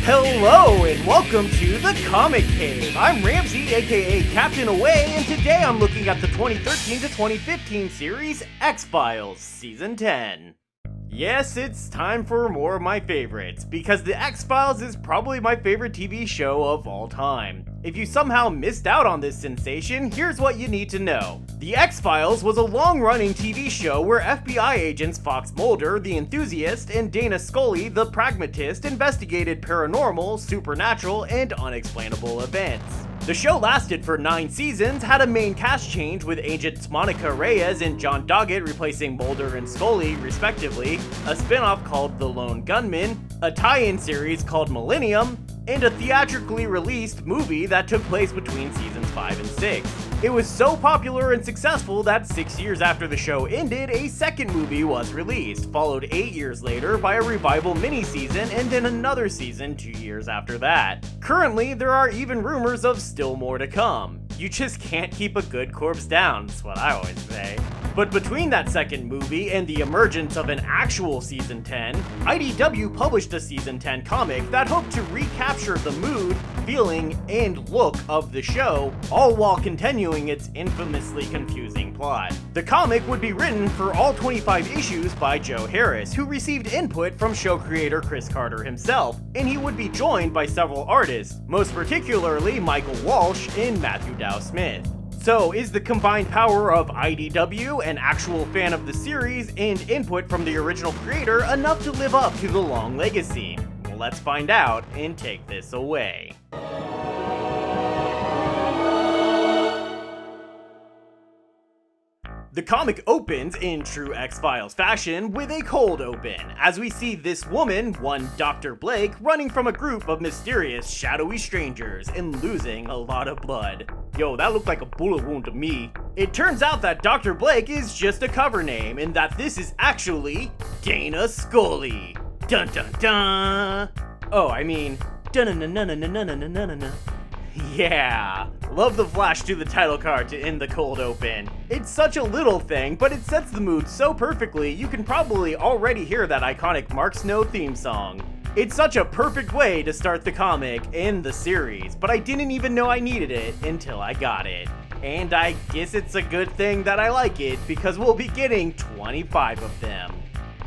Hello and welcome to the Comic Cave. I'm Ramsey, aka Captain Away, and today I'm looking at the 2013 to 2015 series X-Files Season 10. Yes, it's time for more of my favorites, because the X-Files is probably my favorite TV show of all time. If you somehow missed out on this sensation, here's what you need to know. The X-Files was a long-running TV show where FBI agents Fox Mulder, the enthusiast, and Dana Scully, the pragmatist, investigated paranormal, supernatural, and unexplainable events. The show lasted for 9 seasons, had a main cast change with agents Monica Reyes and John Doggett replacing Mulder and Scully, respectively, a spin-off called The Lone Gunman, a tie-in series called Millennium, and a theatrically released movie that took place between seasons 5 and 6. It was so popular and successful that 6 years after the show ended, a second movie was released, followed 8 years later by a revival mini-season, and then another season 2 years after that. Currently, there are even rumors of still more to come. You just can't keep a good corpse down, that's what I always say. But between that second movie and the emergence of an actual Season 10, IDW published a Season 10 comic that hoped to recapture the mood, feeling, and look of the show, all while continuing its infamously confusing plot. The comic would be written for all 25 issues by Joe Harris, who received input from show creator Chris Carter himself, and he would be joined by several artists, most particularly Michael Walsh and Matthew Dow Smith. So, is the combined power of IDW, an actual fan of the series, and input from the original creator enough to live up to the long legacy? Well, let's find out and take this away. The comic opens in true X-Files fashion with a cold open, as we see this woman, one Dr. Blake, running from a group of mysterious, shadowy strangers and losing a lot of blood. Yo, that looked like a bullet wound to me. It turns out that Dr. Blake is just a cover name, and that this is actually Dana Scully. Dun dun dun! Oh, I mean, dun dun dun dun dun dun dun dun dun. Yeah, love the flash to the title card to end the cold open. It's such a little thing, but it sets the mood so perfectly you can probably already hear that iconic Mark Snow theme song. It's such a perfect way to start the comic and the series, but I didn't even know I needed it until I got it. And I guess it's a good thing that I like it, because we'll be getting 25 of them.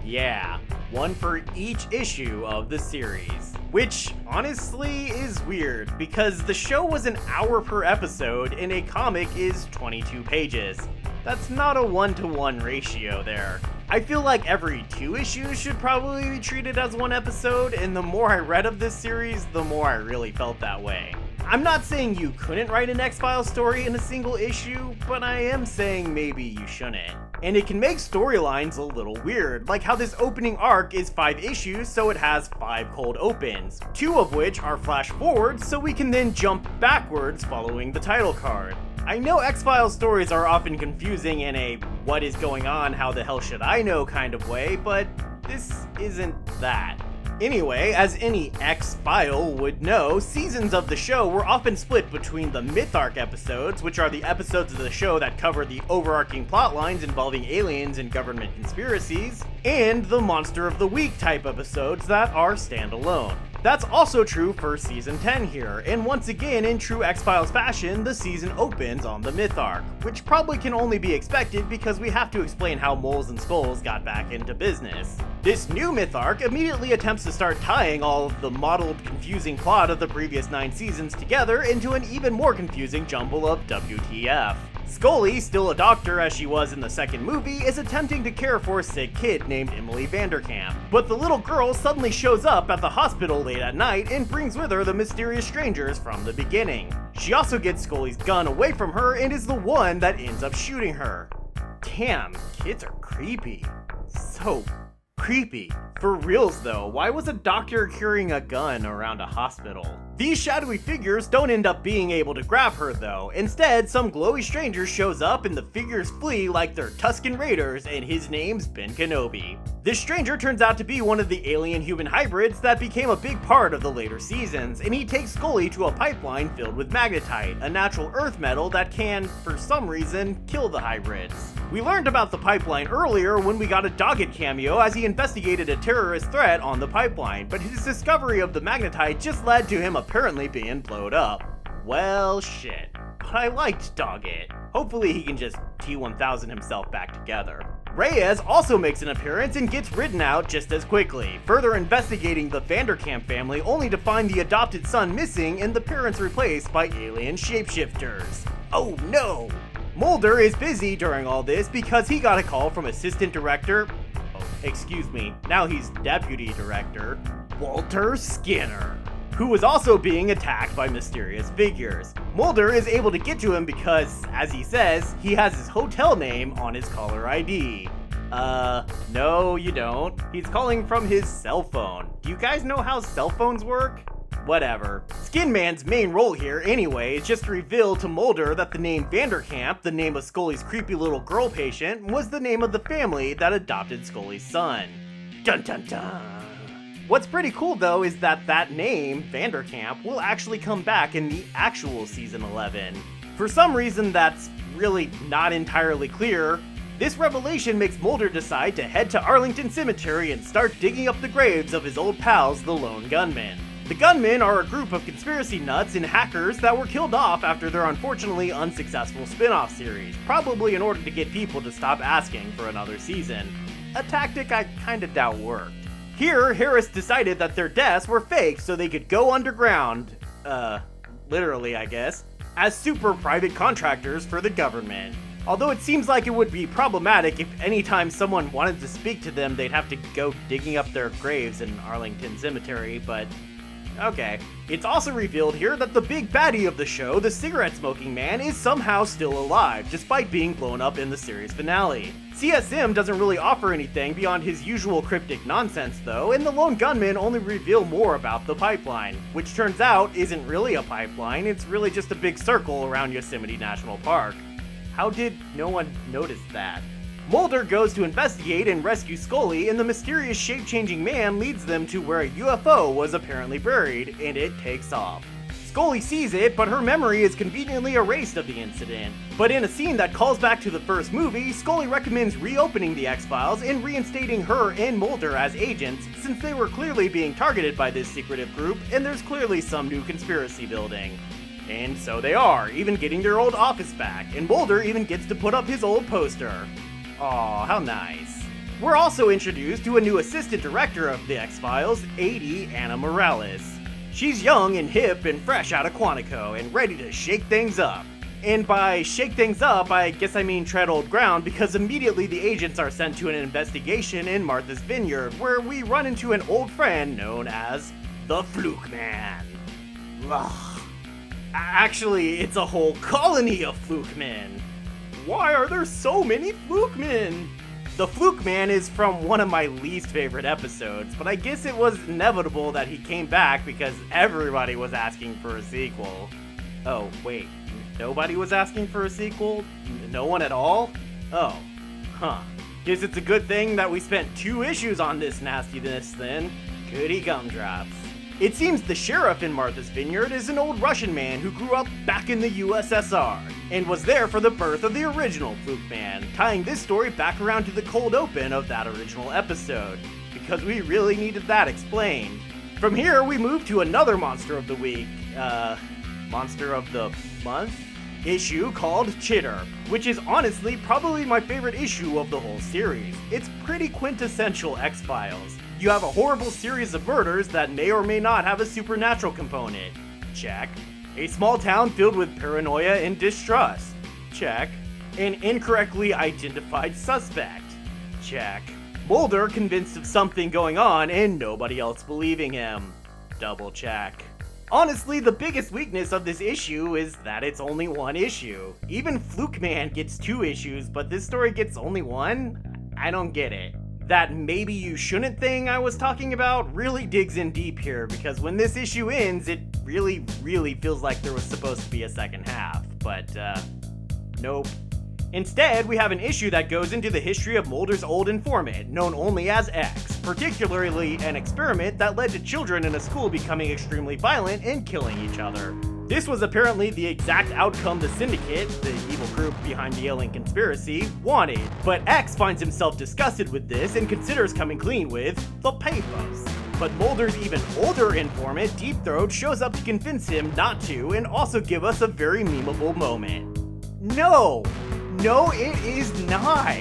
Yeah, one for each issue of the series. Which, honestly, is weird, because the show was an hour per episode and a comic is 22 pages. That's not a 1-to-1 ratio there. I feel like every 2 issues should probably be treated as 1 episode, and the more I read of this series, the more I really felt that way. I'm not saying you couldn't write an X-Files story in a single issue, but I am saying maybe you shouldn't. And it can make storylines a little weird, like how this opening arc is 5 issues, so it has 5 cold opens, 2 of which are flash forwards, so we can then jump backwards following the title card. I know X-Files stories are often confusing in a what is going on, how the hell should I know kind of way, but this isn't that. Anyway, as any X-File would know, seasons of the show were often split between the Myth Arc episodes, which are the episodes of the show that cover the overarching plot lines involving aliens and government conspiracies, and the Monster of the Week type episodes that are standalone. That's also true for Season 10 here, and once again in true X-Files fashion, the season opens on the Myth Arc, which probably can only be expected because we have to explain how Moles and Skulls got back into business. This new Myth Arc immediately attempts to start tying all of the modeled confusing plot of the previous 9 seasons together into an even more confusing jumble of WTF. Scully, still a doctor as she was in the second movie, is attempting to care for a sick kid named Emily Vanderkamp. But the little girl suddenly shows up at the hospital late at night and brings with her the mysterious strangers from the beginning. She also gets Scully's gun away from her and is the one that ends up shooting her. Damn, kids are creepy. So creepy. For reals though, why was a doctor carrying a gun around a hospital? These shadowy figures don't end up being able to grab her though. Instead, some glowy stranger shows up and the figures flee like they're Tusken Raiders, and his name's Ben Kenobi. This stranger turns out to be one of the alien-human hybrids that became a big part of the later seasons, and he takes Scully to a pipeline filled with magnetite, a natural earth metal that can, for some reason, kill the hybrids. We learned about the pipeline earlier when we got a Doggett cameo as he investigated a terrorist threat on the pipeline, but his discovery of the magnetite just led to him apparently being blowed up. Well, shit. But I liked Doggett. Hopefully he can just T-1000 himself back together. Reyes also makes an appearance and gets ridden out just as quickly, further investigating the Vanderkamp family only to find the adopted son missing and the parents replaced by alien shapeshifters. Oh no! Mulder is busy during all this because he got a call from assistant director, now he's deputy director, Walter Skinner, who was also being attacked by mysterious figures. Mulder is able to get to him because, as he says, he has his hotel name on his caller ID. No you don't. He's calling from his cell phone. Do you guys know how cell phones work? Whatever. Skin Man's main role here, anyway, is just to reveal to Mulder that the name Vanderkamp, the name of Scully's creepy little girl patient, was the name of the family that adopted Scully's son. Dun dun dun! What's pretty cool though is that name, Vanderkamp, will actually come back in the actual season 11. For some reason that's really not entirely clear, this revelation makes Mulder decide to head to Arlington Cemetery and start digging up the graves of his old pals, the Lone Gunmen. The Gunmen are a group of conspiracy nuts and hackers that were killed off after their unfortunately unsuccessful spin-off series, probably in order to get people to stop asking for another season. A tactic I kinda doubt worked. Here, Harris decided that their deaths were fake so they could go underground, literally I guess, as super private contractors for the government. Although it seems like it would be problematic if anytime someone wanted to speak to them they'd have to go digging up their graves in Arlington Cemetery, but okay. It's also revealed here that the big baddie of the show, the cigarette-smoking man, is somehow still alive, despite being blown up in the series finale. CSM doesn't really offer anything beyond his usual cryptic nonsense though, and the Lone Gunmen only reveal more about the pipeline, which turns out isn't really a pipeline, it's really just a big circle around Yosemite National Park. How did no one notice that? Mulder goes to investigate and rescue Scully, and the mysterious shape-changing man leads them to where a UFO was apparently buried, and it takes off. Scully sees it, but her memory is conveniently erased of the incident. But in a scene that calls back to the first movie, Scully recommends reopening the X-Files and reinstating her and Mulder as agents, since they were clearly being targeted by this secretive group, and there's clearly some new conspiracy building. And so they are, even getting their old office back, and Mulder even gets to put up his old poster. Aw, how nice. We're also introduced to a new assistant director of the X-Files, A.D. Anna Morales. She's young and hip and fresh out of Quantico and ready to shake things up. And by shake things up, I guess I mean tread old ground, because immediately the agents are sent to an investigation in Martha's Vineyard, where we run into an old friend known as the Fluke Man. Ugh. Actually, it's a whole colony of Fluke Men. Why are there so many Fluke Men? The Fluke Man is from one of my least favorite episodes, but I guess it was inevitable that he came back because everybody was asking for a sequel. Oh, wait, nobody was asking for a sequel? No one at all? Oh, huh. Guess it's a good thing that we spent 2 issues on this nastiness then. Goody gumdrops. It seems the sheriff in Martha's Vineyard is an old Russian man who grew up back in the USSR, and was there for the birth of the original Fluke Man, tying this story back around to the cold open of that original episode, because we really needed that explained. From here, we move to another Monster of the Week, Monster of the Month? Issue called Chitter, which is honestly probably my favorite issue of the whole series. It's pretty quintessential X-Files. You have a horrible series of murders that may or may not have a supernatural component. Check. A small town filled with paranoia and distrust. Check. An incorrectly identified suspect. Check. Mulder convinced of something going on and nobody else believing him. Double check. Honestly, the biggest weakness of this issue is that it's only 1 issue. Even Fluke Man gets 2 issues, but this story gets only 1? I don't get it. That maybe you shouldn't thing I was talking about really digs in deep here, because when this issue ends, it really feels like there was supposed to be a second half, but nope. Instead, we have an issue that goes into the history of Mulder's old informant, known only as X, particularly an experiment that led to children in a school becoming extremely violent and killing each other. This was apparently the exact outcome the Syndicate, the evil group behind the alien conspiracy, wanted, but X finds himself disgusted with this and considers coming clean with the papers. But Mulder's even older informant, Deep Throat, shows up to convince him not to and also give us a very memeable moment. No, it is not.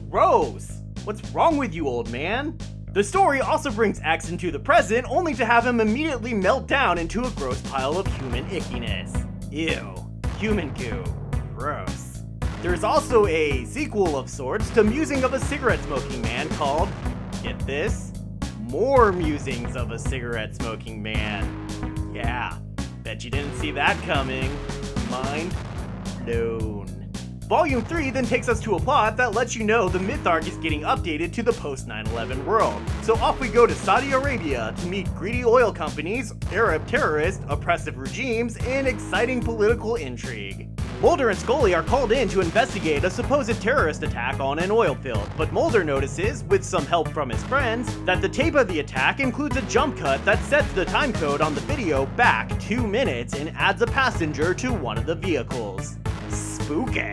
Gross. What's wrong with you, old man? The story also brings X into the present, only to have him immediately melt down into a gross pile of human ickiness. Ew. Human goo. Gross. There's also a sequel of sorts to Musing of a Cigarette-Smoking Man called, get this, More Musings of a Cigarette-Smoking Man. Yeah, bet you didn't see that coming. Mind blown. Volume 3 then takes us to a plot that lets you know the myth arc is getting updated to the post-9/11 world. So off we go to Saudi Arabia to meet greedy oil companies, Arab terrorists, oppressive regimes, and exciting political intrigue. Mulder and Scully are called in to investigate a supposed terrorist attack on an oil field, but Mulder notices, with some help from his friends, that the tape of the attack includes a jump cut that sets the time code on the video back 2 minutes and adds a passenger to one of the vehicles. Spooky.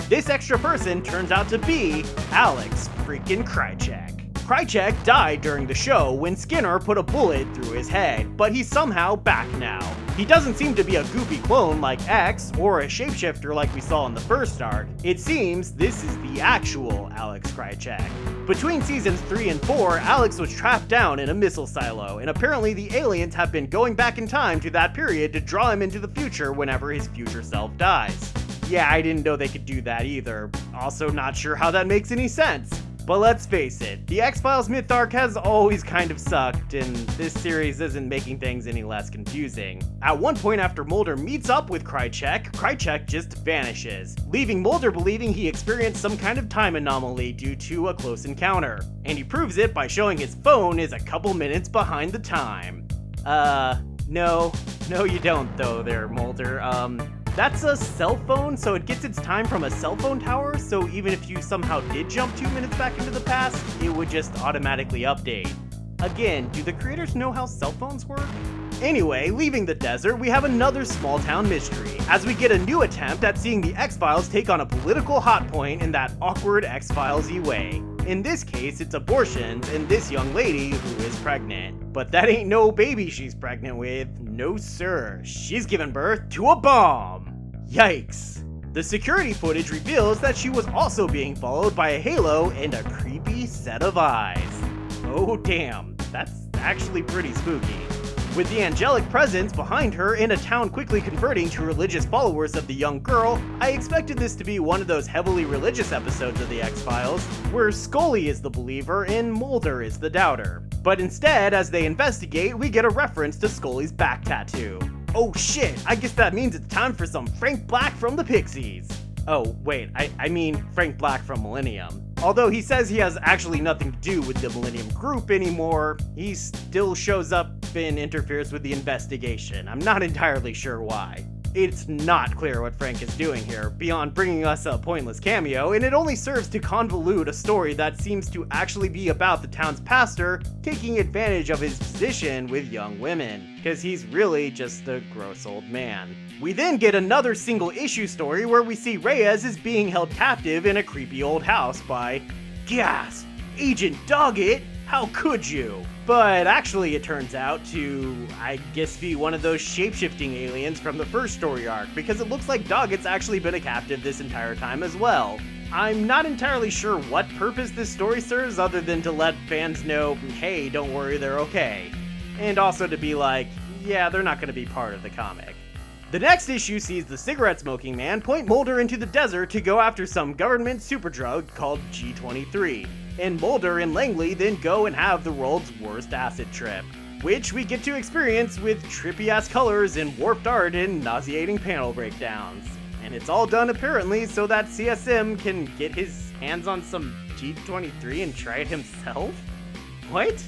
This extra person turns out to be Alex freaking Krycek. Krycek died during the show when Skinner put a bullet through his head, but he's somehow back now. He doesn't seem to be a goofy clone like X or a shapeshifter like we saw in the first arc. It seems this is the actual Alex Krycek. Between seasons 3 and 4, Alex was trapped down in a missile silo, and apparently the aliens have been going back in time to that period to draw him into the future whenever his future self dies. Yeah, I didn't know they could do that either. Also not sure how that makes any sense. But let's face it, the X-Files myth arc has always kind of sucked, and this series isn't making things any less confusing. At one point after Mulder meets up with Krycek, Krycek just vanishes, leaving Mulder believing he experienced some kind of time anomaly due to a close encounter. And he proves it by showing his phone is a couple minutes behind the time. No you don't though there, Mulder. That's a cell phone, so it gets its time from a cell phone tower, so even if you somehow did jump 2 minutes back into the past, it would just automatically update. Again, do the creators know how cell phones work? Anyway, leaving the desert, we have another small town mystery, as we get a new attempt at seeing the X-Files take on a political hot point in that awkward X-Files-y way. In this case, it's abortions and this young lady who is pregnant. But that ain't no baby she's pregnant with, no sir. She's given birth to a bomb. Yikes. The security footage reveals that she was also being followed by a halo and a creepy set of eyes. Oh damn, that's actually pretty spooky. With the angelic presence behind her and a town quickly converting to religious followers of the young girl, I expected this to be one of those heavily religious episodes of the X-Files, where Scully is the believer and Mulder is the doubter. But instead, as they investigate, we get a reference to Scully's back tattoo. Oh shit, I guess that means it's time for some Frank Black from the Pixies. Oh wait, I mean Frank Black from Millennium. Although he says he has actually nothing to do with the Millennium Group anymore, he still shows up and interferes with the investigation. I'm not entirely sure why. It's not clear what Frank is doing here, beyond bringing us a pointless cameo, and it only serves to convolute a story that seems to actually be about the town's pastor taking advantage of his position with young women, because he's really just a gross old man. We then get another single issue story where we see Reyes is being held captive in a creepy old house by, gasp, Agent Doggett, how could you? But actually it turns out to, I guess, be one of those shape-shifting aliens from the first story arc, because it looks like Doggett's actually been a captive this entire time as well. I'm not entirely sure what purpose this story serves other than to let fans know, hey, don't worry, they're okay. And also to be like, yeah, they're not going to be part of the comic. The next issue sees the cigarette-smoking man point Mulder into the desert to go after some government superdrug called G23. And Mulder and Langley then go and have the world's worst acid trip, which we get to experience with trippy-ass colors and warped art and nauseating panel breakdowns. And it's all done apparently so that CSM can get his hands on some G23 and try it himself? What?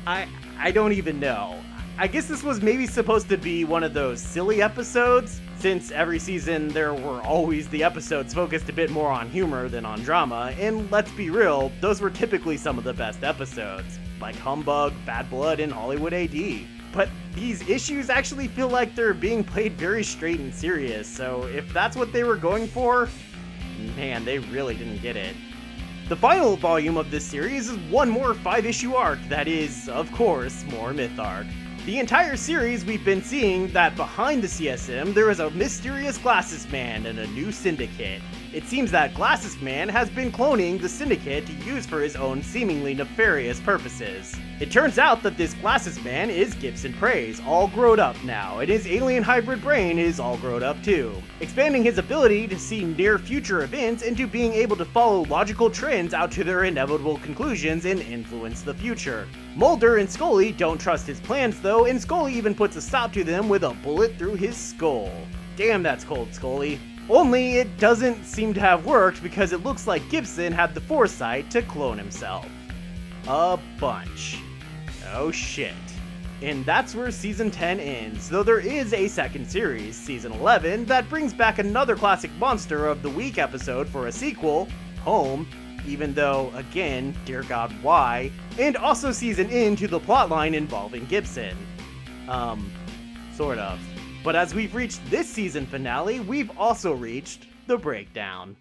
I don't even know. I guess this was maybe supposed to be one of those silly episodes, since every season there were always the episodes focused a bit more on humor than on drama, and let's be real, those were typically some of the best episodes, like Humbug, Bad Blood, and Hollywood AD. But these issues actually feel like they're being played very straight and serious, so if that's what they were going for, man, they really didn't get it. The final volume of this series is one more 5-issue arc that is, of course, more Myth Arc. The entire series we've been seeing that behind the CSM there is a mysterious Glasses Man and a new syndicate. It seems that Glasses Man has been cloning the syndicate to use for his own seemingly nefarious purposes. It turns out that this Glasses Man is Gibson Praise, all grown up now, and his alien hybrid brain is all grown up too, expanding his ability to see near future events into being able to follow logical trends out to their inevitable conclusions and influence the future. Mulder and Scully don't trust his plans though, and Scully even puts a stop to them with a bullet through his skull. Damn, that's cold, Scully. Only it doesn't seem to have worked because it looks like Gibson had the foresight to clone himself. A bunch. Oh shit. And that's where Season 10 ends, though there is a second series, Season 11, that brings back another classic Monster of the Week episode for a sequel, Home, even though, again, dear god, why? And also sees an end to the plotline involving Gibson. Sort of. But as we've reached this season finale, we've also reached the breakdown.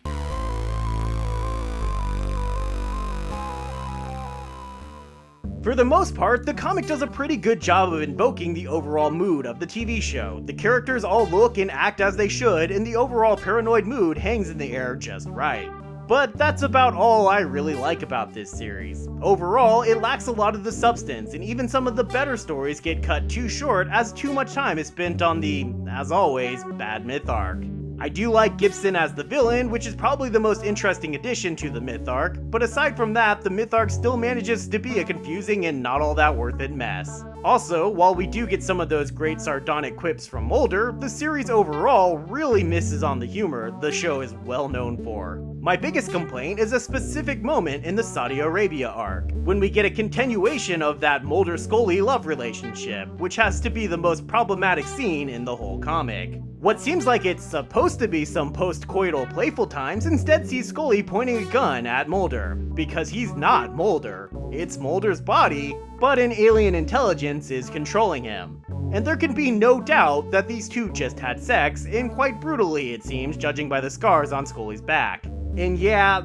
For the most part, the comic does a pretty good job of invoking the overall mood of the TV show. The characters all look and act as they should, and the overall paranoid mood hangs in the air just right. But that's about all I really like about this series. Overall, it lacks a lot of the substance, and even some of the better stories get cut too short as too much time is spent on the, as always, bad Myth Arc. I do like Gibson as the villain, which is probably the most interesting addition to the Myth Arc, but aside from that, the Myth Arc still manages to be a confusing and not all that worth it mess. Also, while we do get some of those great sardonic quips from Mulder, the series overall really misses on the humor the show is well known for. My biggest complaint is a specific moment in the Saudi Arabia arc, when we get a continuation of that Mulder-Scully love relationship, which has to be the most problematic scene in the whole comic. What seems like it's supposed to be some post-coital playful times instead sees Scully pointing a gun at Mulder, because he's not Mulder. It's Mulder's body, but an alien intelligence is controlling him. And there can be no doubt that these two just had sex, and quite brutally it seems, judging by the scars on Scully's back. And yeah,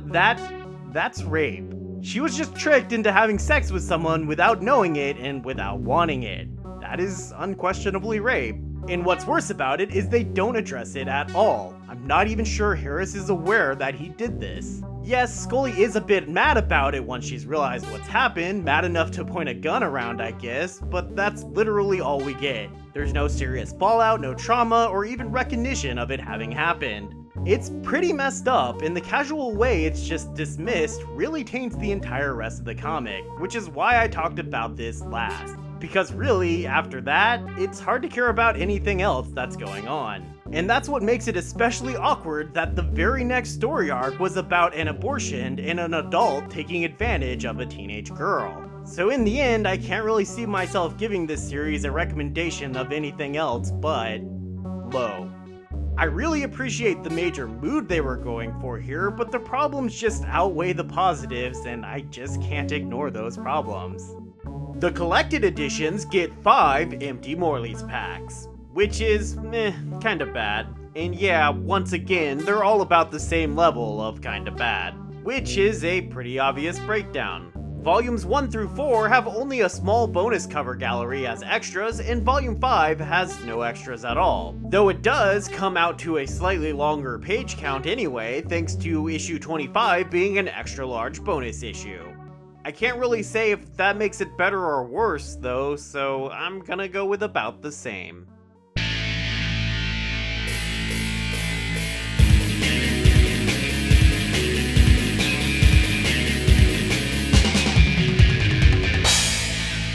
that's rape. She was just tricked into having sex with someone without knowing it and without wanting it. That is unquestionably rape. And what's worse about it is they don't address it at all. I'm not even sure Harris is aware that he did this. Yes, Scully is a bit mad about it once she's realized what's happened, mad enough to point a gun around, I guess, but that's literally all we get. There's no serious fallout, no trauma, or even recognition of it having happened. It's pretty messed up, and the casual way it's just dismissed really taints the entire rest of the comic, which is why I talked about this last. Because really, after that, it's hard to care about anything else that's going on. And that's what makes it especially awkward that the very next story arc was about an abortion and an adult taking advantage of a teenage girl. So in the end, I can't really see myself giving this series a recommendation of anything else but low. I really appreciate the major mood they were going for here, but the problems just outweigh the positives, and I just can't ignore those problems. The collected editions get 5 Empty Morley's packs, which is kinda bad. And yeah, once again, they're all about the same level of kinda bad, which is a pretty obvious breakdown. Volumes 1 through 4 have only a small bonus cover gallery as extras, and Volume 5 has no extras at all. Though it does come out to a slightly longer page count anyway, thanks to issue 25 being an extra large bonus issue. I can't really say if that makes it better or worse though, so I'm gonna go with about the same.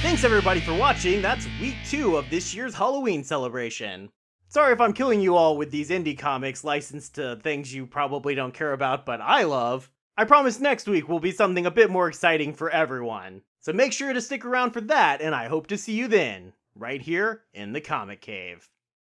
Thanks everybody for watching. That's week 2 of this year's Halloween celebration. Sorry if I'm killing you all with these indie comics licensed to things you probably don't care about but I love. I promise next week will be something a bit more exciting for everyone. So make sure to stick around for that, and I hope to see you then, right here in the Comic Cave.